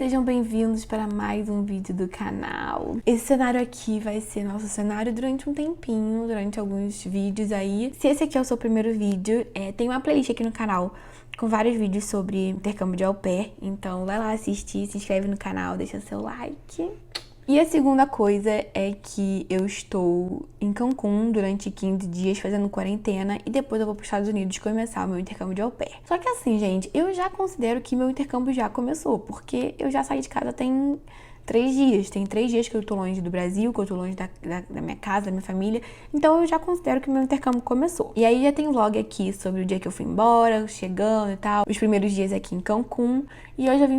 sejam bem-vindos para mais um vídeo do canal. Esse cenário aqui vai ser nosso cenário durante um tempinho, durante alguns vídeos aí. Se esse aqui é o seu primeiro vídeo, tem uma playlist aqui no canal com vários vídeos sobre intercâmbio de au pair, então vai lá assistir, se inscreve no canal, deixa seu like. E a segunda coisa é que eu estou em Cancún durante 15 dias fazendo quarentena e depois eu vou para os Estados Unidos começar o meu intercâmbio de au pair. Só que assim, gente, eu já considero que meu intercâmbio já começou, porque eu já saí de casa tem 3 dias. Tem 3 dias que eu tô longe do Brasil, que eu tô longe da minha casa, da minha família. Então eu já considero que meu intercâmbio começou. E aí já tem vlog aqui sobre o dia que eu fui embora, chegando e tal, os primeiros dias aqui em Cancún. E hoje eu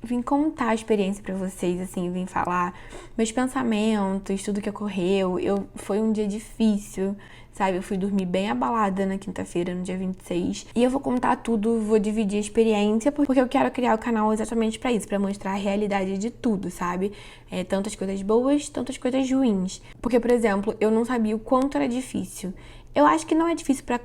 vim contar a experiência pra vocês, assim, vim falar meus pensamentos, tudo que ocorreu. Foi um dia difícil, sabe? Eu fui dormir bem abalada na quinta-feira, no dia 26. E eu vou contar tudo, vou dividir a experiência, porque eu quero criar o canal exatamente pra isso, pra mostrar a realidade de tudo, sabe? Tantas coisas boas, tantas coisas ruins. Porque, por exemplo, eu não sabia o quanto era difícil. Eu acho que não é difícil pra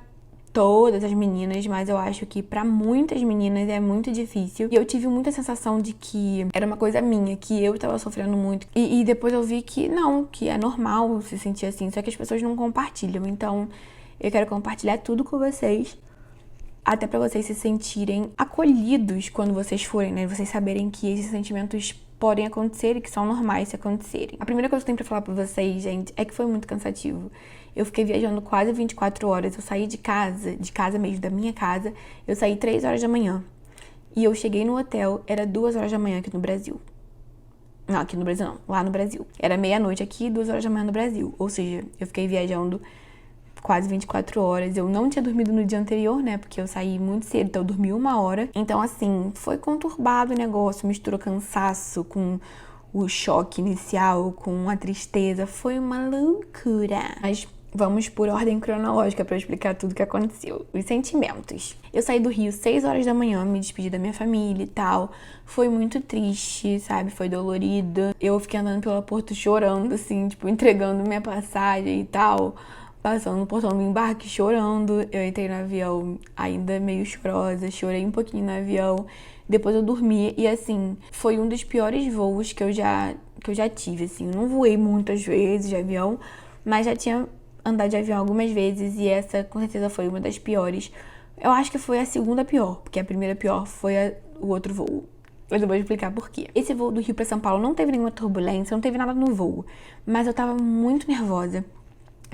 todas as meninas, mas eu acho que pra muitas meninas é muito difícil. E eu tive muita sensação de que era uma coisa minha, que eu tava sofrendo muito. E depois eu vi que não, que é normal se sentir assim, só que as pessoas não compartilham. Então eu quero compartilhar tudo com vocês, até pra vocês se sentirem acolhidos quando vocês forem, né? Vocês saberem que esses sentimentos podem acontecer e que são normais se acontecerem. A primeira coisa que eu tenho pra falar pra vocês, gente, é que foi muito cansativo. Eu fiquei viajando quase 24 horas. Eu saí de casa mesmo, da minha casa. Eu saí 3 horas da manhã. E eu cheguei no hotel, era 2 horas da manhã aqui no Brasil. Não, aqui no Brasil não, lá no Brasil. Era meia-noite aqui, 2 horas da manhã no Brasil. Ou seja, eu fiquei viajando quase 24 horas. Eu não tinha dormido no dia anterior, né? Porque eu saí muito cedo, então eu dormi 1 hora. Então, assim, foi conturbado o negócio. Misturou cansaço com o choque inicial, com a tristeza. Foi uma loucura. Mas vamos por ordem cronológica pra eu explicar tudo o que aconteceu. Os sentimentos. Eu saí do Rio 6 horas da manhã, me despedi da minha família e tal. Foi muito triste, sabe? Foi dolorido. Eu fiquei andando pelo aeroporto chorando, assim, tipo, entregando minha passagem e tal. Passando no portão do embarque, chorando. Eu entrei no avião ainda meio chorosa, chorei um pouquinho no avião. Depois eu dormi e, assim, foi um dos piores voos que eu já tive, assim. Eu não voei muitas vezes de avião, mas já tinha andado de avião algumas vezes e essa, com certeza, foi uma das piores. Eu acho que foi a segunda pior, porque a primeira pior foi o outro voo. Mas eu vou explicar por quê. Esse voo do Rio pra São Paulo não teve nenhuma turbulência, não teve nada no voo, mas eu tava muito nervosa.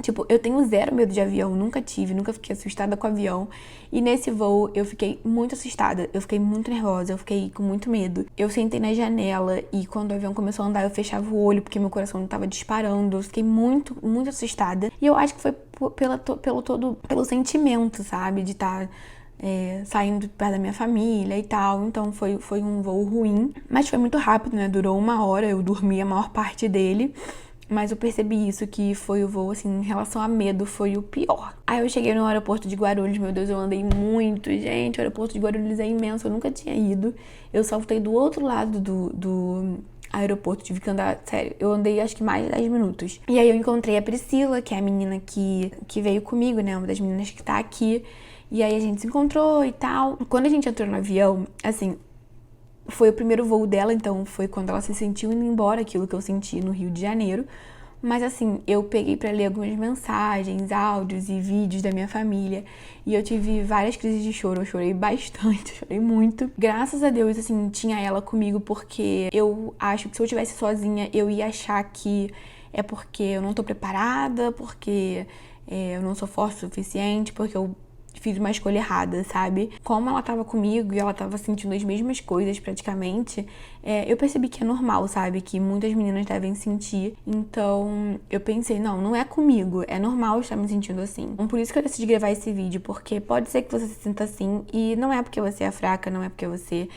Tipo, eu tenho zero medo de avião, nunca tive, nunca fiquei assustada com avião. E nesse voo eu fiquei muito assustada, eu fiquei muito nervosa, eu fiquei com muito medo. Eu sentei na janela e quando o avião começou a andar eu fechava o olho porque meu coração tava disparando. Eu fiquei muito, muito assustada. E eu acho que foi pelo sentimento, sabe? De estar saindo perto da minha família e tal. Então foi um voo ruim, mas foi muito rápido, né? Durou 1 hora, eu dormi a maior parte dele. Mas eu percebi isso, que foi o voo, assim, em relação a medo, foi o pior. Aí eu cheguei no aeroporto de Guarulhos, meu Deus, eu andei muito, gente. O aeroporto de Guarulhos é imenso, eu nunca tinha ido. Eu só voltei do outro lado do aeroporto, tive que andar, sério, eu andei acho que mais de 10 minutos. E aí eu encontrei a Priscila, que é a menina que veio comigo, né, uma das meninas que tá aqui. E aí a gente se encontrou e tal. Quando a gente entrou no avião, assim, foi o primeiro voo dela, então foi quando ela se sentiu indo embora, aquilo que eu senti no Rio de Janeiro. Mas assim, eu peguei pra ler algumas mensagens, áudios e vídeos da minha família. E eu tive várias crises de choro, eu chorei bastante, chorei muito. Graças a Deus, assim, tinha ela comigo, porque eu acho que se eu estivesse sozinha, eu ia achar que é porque eu não tô preparada, porque eu não sou forte o suficiente, porque eu fiz uma escolha errada, sabe? Como ela tava comigo e ela tava sentindo as mesmas coisas praticamente, eu percebi que é normal, sabe? Que muitas meninas devem sentir. Então, eu pensei, não é comigo, é normal estar me sentindo assim. Então, por isso que eu decidi gravar esse vídeo, porque pode ser que você se sinta assim e não é porque você é fraca, não é porque você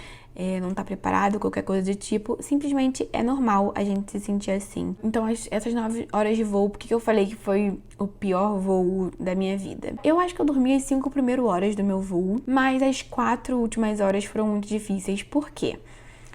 não tá preparado, qualquer coisa do tipo, simplesmente é normal a gente se sentir assim. Então, essas 9 horas de voo, por que eu falei que foi o pior voo da minha vida? Eu acho que eu dormi as 5 primeiras horas do meu voo, mas as 4 últimas horas foram muito difíceis. Por quê?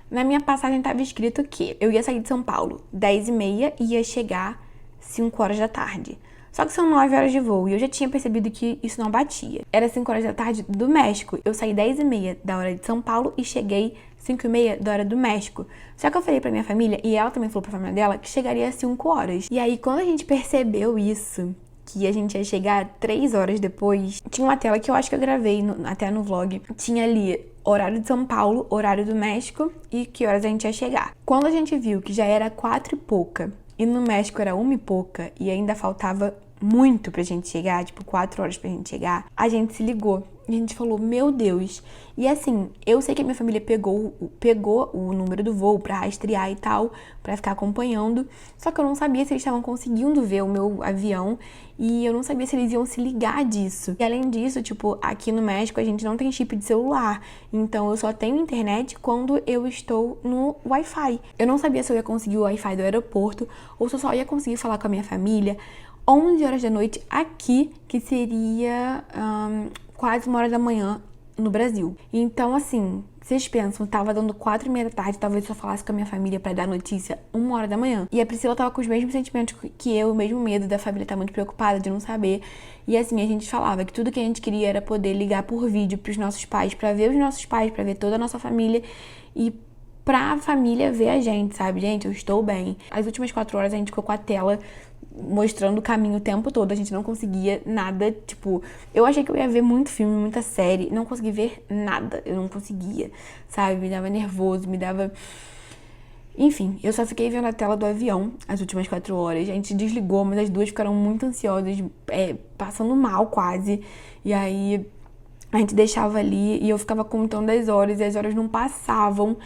Na minha passagem estava escrito que eu ia sair de São Paulo 10h30 e ia chegar 5 horas da tarde. Só que são 9 horas de voo e eu já tinha percebido que isso não batia. Era 5 horas da tarde do México. Eu saí 10h30 da hora de São Paulo e cheguei 5h30 da hora do México. Só que eu falei pra minha família, e ela também falou pra família dela, que chegaria às 5 horas. E aí, quando a gente percebeu isso, que a gente ia chegar 3 horas depois, tinha uma tela que eu acho que eu gravei até no vlog. Tinha ali horário de São Paulo, horário do México e que horas a gente ia chegar. Quando a gente viu que já era 4 e pouca, e no México era 1 e pouca, e ainda faltava muito pra gente chegar, tipo 4 horas pra gente chegar, a gente se ligou. E a gente falou, meu Deus. E assim, eu sei que a minha família pegou o número do voo pra rastrear e tal, pra ficar acompanhando. Só que eu não sabia se eles estavam conseguindo ver o meu avião. E eu não sabia se eles iam se ligar disso. E além disso, tipo, aqui no México a gente não tem chip de celular. Então eu só tenho internet quando eu estou no Wi-Fi. Eu não sabia se eu ia conseguir o Wi-Fi do aeroporto ou se eu só ia conseguir falar com a minha família 11 horas da noite aqui, que seria quase 1 hora da manhã no Brasil. Então, assim, vocês pensam, tava dando 4h30 da tarde, talvez eu só falasse com a minha família pra dar notícia 1 hora da manhã. E a Priscila tava com os mesmos sentimentos que eu, o mesmo medo da família tá muito preocupada de não saber. E assim, a gente falava que tudo que a gente queria era poder ligar por vídeo pros nossos pais, pra ver os nossos pais, pra ver toda a nossa família e pra família ver a gente, sabe? Gente, eu estou bem. As últimas 4 horas a gente ficou com a tela mostrando o caminho o tempo todo, a gente não conseguia nada, tipo, eu achei que eu ia ver muito filme, muita série, não consegui ver nada, eu não conseguia, sabe, me dava nervoso, me dava... Enfim, eu só fiquei vendo a tela do avião as últimas 4 horas, a gente desligou, mas as duas ficaram muito ansiosas, passando mal quase, e aí a gente deixava ali e eu ficava contando as horas e as horas não passavam.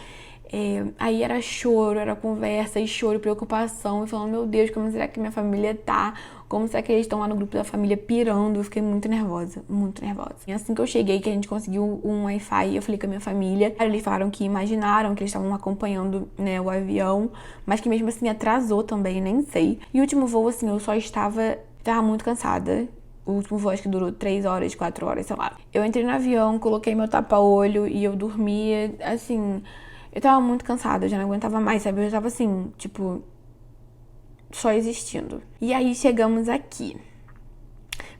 Aí era choro, era conversa e choro, preocupação, e falando, meu Deus, como será que minha família tá? Como será que eles estão lá no grupo da família pirando? Eu fiquei muito nervosa, muito nervosa. E assim que eu cheguei, que a gente conseguiu um Wi-Fi, eu falei com a minha família. Eles falaram que imaginaram que eles estavam acompanhando, né, o avião, mas que mesmo assim atrasou também, nem sei. E o último voo, assim, eu só estava muito cansada. O último voo acho que durou 3 horas, 4 horas, sei lá. Eu entrei no avião, coloquei meu tapa-olho e eu dormia, assim... Eu tava muito cansada, eu já não aguentava mais, sabe? Eu tava assim, tipo, só existindo. E aí chegamos aqui.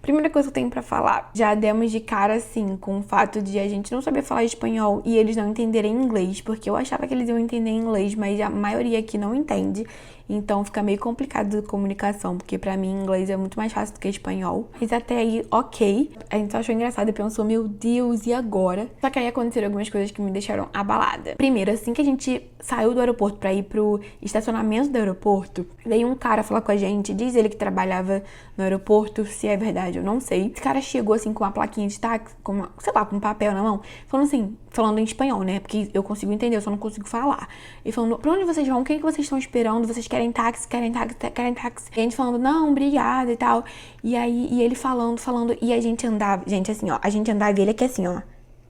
Primeira coisa que eu tenho pra falar, já demos de cara, assim, com o fato de a gente não saber falar espanhol e eles não entenderem inglês, porque eu achava que eles iam entender inglês, mas a maioria aqui não entende, então fica meio complicado de comunicação, porque pra mim inglês é muito mais fácil do que espanhol. Mas até aí, ok. A gente só achou engraçado e pensou, meu Deus, e agora? Só que aí aconteceram algumas coisas que me deixaram abalada. Primeiro, assim que a gente saiu do aeroporto pra ir pro estacionamento do aeroporto, veio um cara falar com a gente, diz ele que trabalhava no aeroporto, se é verdade eu não sei. Esse cara chegou assim com uma plaquinha de táxi, com uma, sei lá, com um papel na mão, falando assim, falando em espanhol, né? Porque eu consigo entender, eu só não consigo falar. E falando, pra onde vocês vão? Quem que vocês estão esperando? Vocês querem táxi? Querem táxi? Querem táxi? E a gente falando, não, obrigada e tal. E aí, e ele falando, e a gente andava, gente, assim, ó, a gente andava e ele aqui assim, ó,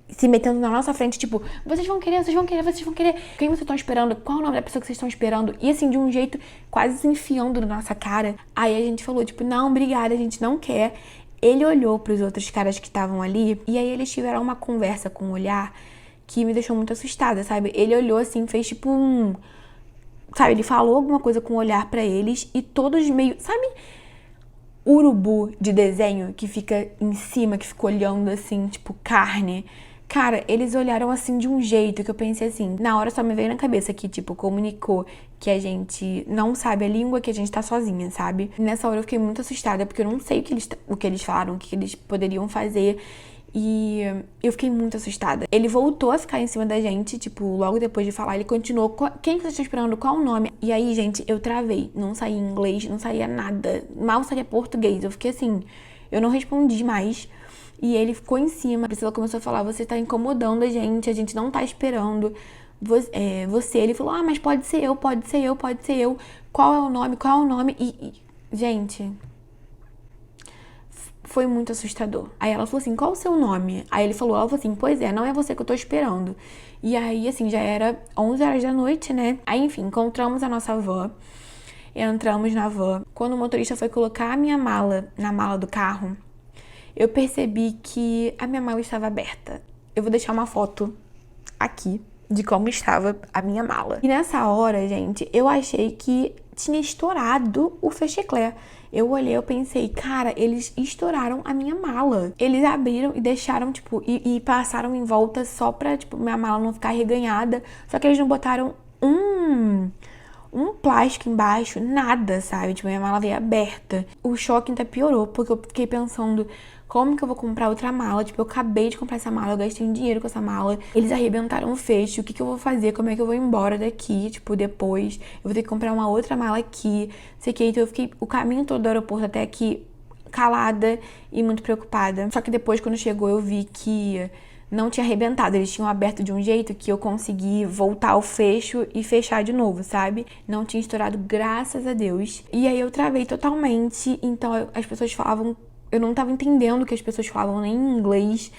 se metendo na nossa frente, tipo, vocês vão querer, vocês vão querer, vocês vão querer. Quem vocês estão esperando? Qual é o nome da pessoa que vocês estão esperando? E assim, de um jeito quase se enfiando na nossa cara. Aí a gente falou, tipo, não, obrigada, a gente não quer. Ele olhou pros outros caras que estavam ali, e aí eles tiveram uma conversa com um olhar que me deixou muito assustada, sabe? Ele olhou assim, fez tipo um... Sabe, ele falou alguma coisa com o olhar pra eles, e todos meio... Sabe... Urubu de desenho que fica em cima, que fica olhando assim, tipo carne. Cara, eles olharam assim de um jeito que eu pensei assim, na hora só me veio na cabeça que, tipo, comunicou que a gente não sabe a língua, que a gente tá sozinha, sabe? Nessa hora eu fiquei muito assustada, porque eu não sei o que eles falaram, o que eles poderiam fazer. E eu fiquei muito assustada. Ele voltou a ficar em cima da gente, tipo, logo depois de falar, ele continuou, quem vocês estão esperando? Qual o nome? E aí, gente, eu travei. Não saía inglês, não saía nada. Mal saía português. Eu fiquei assim, eu não respondi mais. E ele ficou em cima. A Priscila começou a falar, você tá incomodando a gente não tá esperando você. Ele falou, mas pode ser eu, pode ser eu, pode ser eu. Qual é o nome? Qual é o nome? Gente... Foi muito assustador. Aí ela falou assim, qual o seu nome? Aí ela falou assim, pois é, não é você que eu tô esperando. E aí, assim, já era 11 horas da noite, né? Aí, enfim, encontramos a nossa van. Entramos na van. Quando o motorista foi colocar a minha mala na mala do carro, eu percebi que a minha mala estava aberta. Eu vou deixar uma foto aqui de como estava a minha mala. E nessa hora, gente, eu achei que tinha estourado o fecheclé. Eu olhei, eu pensei, cara, eles estouraram a minha mala. Eles abriram e deixaram, tipo, e passaram em volta só pra, tipo, minha mala não ficar reganhada. Só que eles não botaram um plástico embaixo, nada, sabe? Tipo, minha mala veio aberta. O choque ainda piorou, porque eu fiquei pensando, como que eu vou comprar outra mala? Tipo, eu acabei de comprar essa mala, eu gastei dinheiro com essa mala. Eles arrebentaram o fecho, o que que eu vou fazer? Como é que eu vou embora daqui? Tipo, depois eu vou ter que comprar uma outra mala aqui. Sei que, então eu fiquei o caminho todo do aeroporto até aqui calada e muito preocupada. Só que depois, quando chegou, eu vi que não tinha arrebentado, eles tinham aberto de um jeito que eu consegui voltar ao fecho e fechar de novo, sabe? Não tinha estourado, graças a Deus. E aí eu travei totalmente, então as pessoas falavam, eu não tava entendendo o que as pessoas falavam nem em inglês.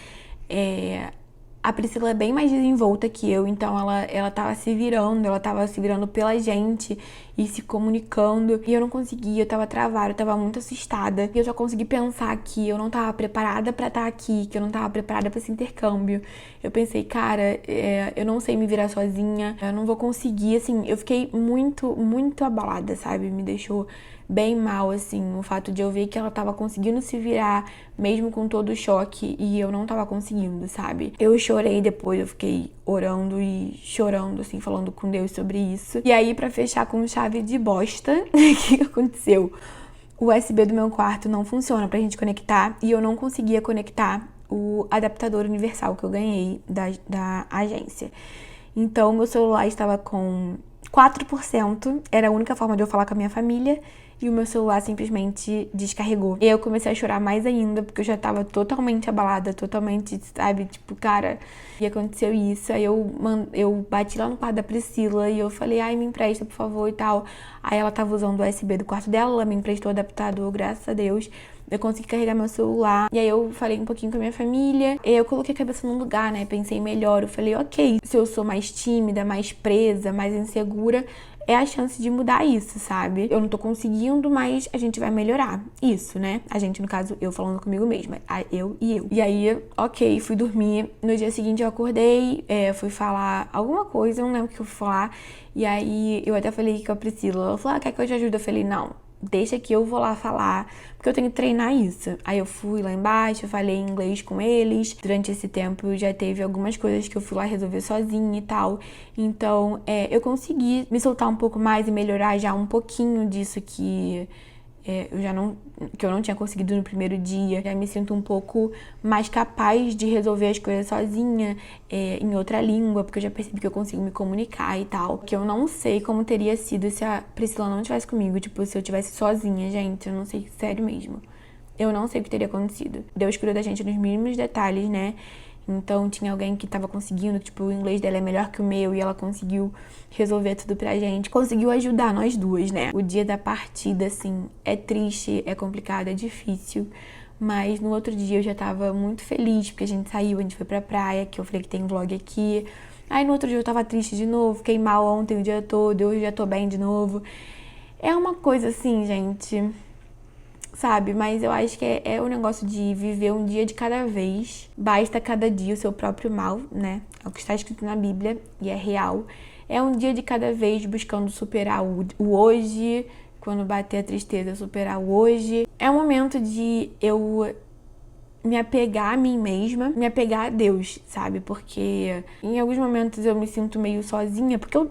A Priscila é bem mais desenvolta que eu, então ela tava se virando pela gente e se comunicando. E eu não conseguia, eu tava travada, eu tava muito assustada. E eu só consegui pensar que eu não tava preparada pra estar aqui, que eu não tava preparada pra esse intercâmbio. Eu pensei, cara, eu não sei me virar sozinha, eu não vou conseguir, assim, eu fiquei muito, muito abalada, sabe? Me deixou bem mal, assim, o fato de eu ver que ela tava conseguindo se virar, mesmo com todo o choque, e eu não tava conseguindo, sabe? Eu chorei depois, eu fiquei orando e chorando, assim, falando com Deus sobre isso. E aí, pra fechar com chave de bosta, o que aconteceu? O USB do meu quarto não funciona pra gente conectar, e eu não conseguia conectar o adaptador universal que eu ganhei da agência. Então, meu celular estava com 4%, era a única forma de eu falar com a minha família, e o meu celular simplesmente descarregou. E eu comecei a chorar mais ainda, porque eu já tava totalmente abalada, totalmente, sabe, tipo, cara, e aconteceu isso. Aí eu bati lá no quarto da Priscila e eu falei, ai, me empresta, por favor, e tal. Aí ela tava usando o USB do quarto dela, ela me emprestou o adaptador, graças a Deus. Eu consegui carregar meu celular. E aí eu falei um pouquinho com a minha família. E aí eu coloquei a cabeça no lugar, né? Pensei melhor. Eu falei, ok, se eu sou mais tímida, mais presa, mais insegura, é a chance de mudar isso, sabe? Eu não tô conseguindo, mas a gente vai melhorar. Isso, né? A gente, no caso, eu falando comigo mesma. Eu e eu. E aí, ok, fui dormir. No dia seguinte eu acordei, fui falar alguma coisa, eu não lembro o que eu fui falar. E aí eu até falei com a Priscila. Ela falou, quer que eu te ajude? Eu falei, não, deixa que eu vou lá falar, porque eu tenho que treinar isso. Aí eu fui lá embaixo, falei inglês com eles. Durante esse tempo já teve algumas coisas que eu fui lá resolver sozinha e tal. Então, eu consegui me soltar um pouco mais e melhorar já um pouquinho disso que eu não tinha conseguido no primeiro dia. Já me sinto um pouco mais capaz de resolver as coisas sozinha, em outra língua, porque eu já percebi que eu consigo me comunicar e tal. Que eu não sei como teria sido se a Priscila não estivesse comigo, tipo, se eu estivesse sozinha, gente, eu não sei, sério mesmo. Eu não sei o que teria acontecido. Deus cuidou da gente nos mínimos detalhes, né? Então tinha alguém que tava conseguindo, tipo, o inglês dela é melhor que o meu e ela conseguiu resolver tudo pra gente. Conseguiu ajudar nós duas, né? O dia da partida, assim, é triste, é complicado, é difícil. Mas no outro dia eu já tava muito feliz, porque a gente saiu, a gente foi pra praia, que eu falei que tem vlog aqui. Aí no outro dia eu tava triste de novo, fiquei mal ontem o dia todo, hoje já tô bem de novo. É uma coisa assim, gente, sabe? Mas eu acho que é o negócio de viver um dia de cada vez. Basta cada dia o seu próprio mal, né? É o que está escrito na Bíblia e é real. É um dia de cada vez buscando superar o hoje. Quando bater a tristeza, superar o hoje. É um momento de eu me apegar a mim mesma, me apegar a Deus, sabe? Porque em alguns momentos eu me sinto meio sozinha, porque eu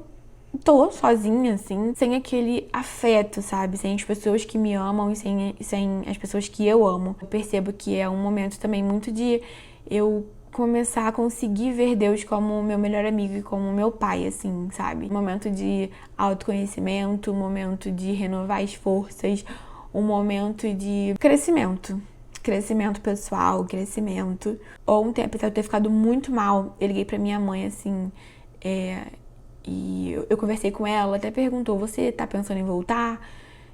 tô sozinha, assim, sem aquele afeto, sabe? Sem as pessoas que me amam e sem as pessoas que eu amo. Eu percebo que é um momento também muito de eu começar a conseguir ver Deus como o meu melhor amigo e como o meu pai, assim, sabe? Um momento de autoconhecimento, um momento de renovar as forças, um momento de crescimento pessoal, crescimento. Ontem, apesar de eu ter ficado muito mal, eu liguei pra minha mãe, assim, e eu conversei com ela, até perguntou, você tá pensando em voltar?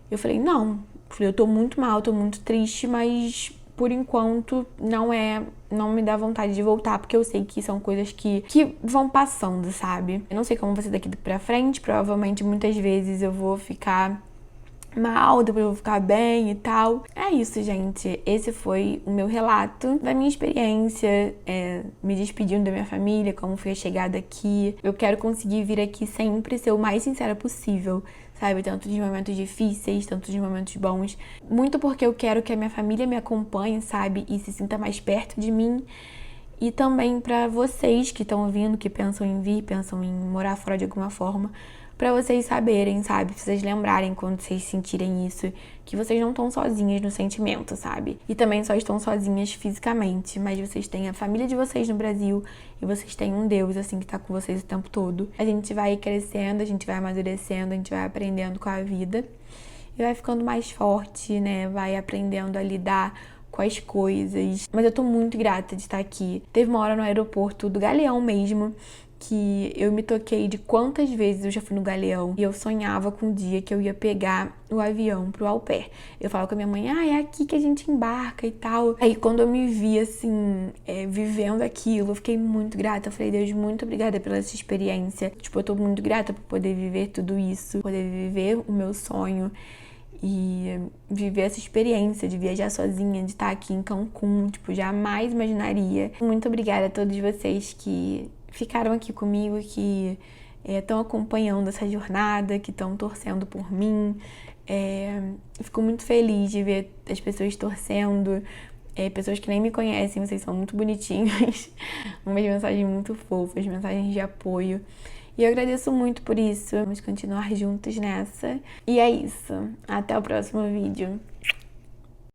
Eu falei, não. Eu tô muito mal, tô muito triste, mas por enquanto não me dá vontade de voltar, porque eu sei que são coisas que vão passando, sabe? Eu não sei como vai ser daqui pra frente, provavelmente muitas vezes eu vou ficar mal, depois eu vou ficar bem e tal. É isso, gente. Esse foi o meu relato da minha experiência, me despedindo da minha família, como foi a chegada aqui. Eu quero conseguir vir aqui sempre ser o mais sincera possível, sabe? Tanto de momentos difíceis, tanto de momentos bons. Muito porque eu quero que a minha família me acompanhe, sabe? E se sinta mais perto de mim. E também para vocês que estão ouvindo, que pensam em vir, pensam em morar fora de alguma forma, para vocês saberem, sabe? Pra vocês lembrarem quando vocês sentirem isso, que vocês não estão sozinhas no sentimento, sabe? E também só estão sozinhas fisicamente, mas vocês têm a família de vocês no Brasil e vocês têm um Deus, assim, que tá com vocês o tempo todo. A gente vai crescendo, a gente vai amadurecendo, a gente vai aprendendo com a vida e vai ficando mais forte, né? Vai aprendendo a lidar com as coisas. Mas eu tô muito grata de estar aqui. Teve uma hora no aeroporto do Galeão mesmo, que eu me toquei de quantas vezes eu já fui no Galeão e eu sonhava com o dia que eu ia pegar o avião pro au pair. Eu falava com a minha mãe, é aqui que a gente embarca e tal. Aí quando eu me vi, assim, vivendo aquilo, eu fiquei muito grata. Eu falei, Deus, muito obrigada pela essa experiência. Tipo, eu tô muito grata por poder viver tudo isso, poder viver o meu sonho e viver essa experiência de viajar sozinha, de estar aqui em Cancún, tipo, jamais imaginaria. Muito obrigada a todos vocês que ficaram aqui comigo, que estão acompanhando essa jornada, que estão torcendo por mim. Fico muito feliz de ver as pessoas torcendo, pessoas que nem me conhecem, vocês são muito bonitinhos, umas mensagens muito fofas, mensagens de apoio. E eu agradeço muito por isso. Vamos continuar juntos nessa. E é isso. Até o próximo vídeo.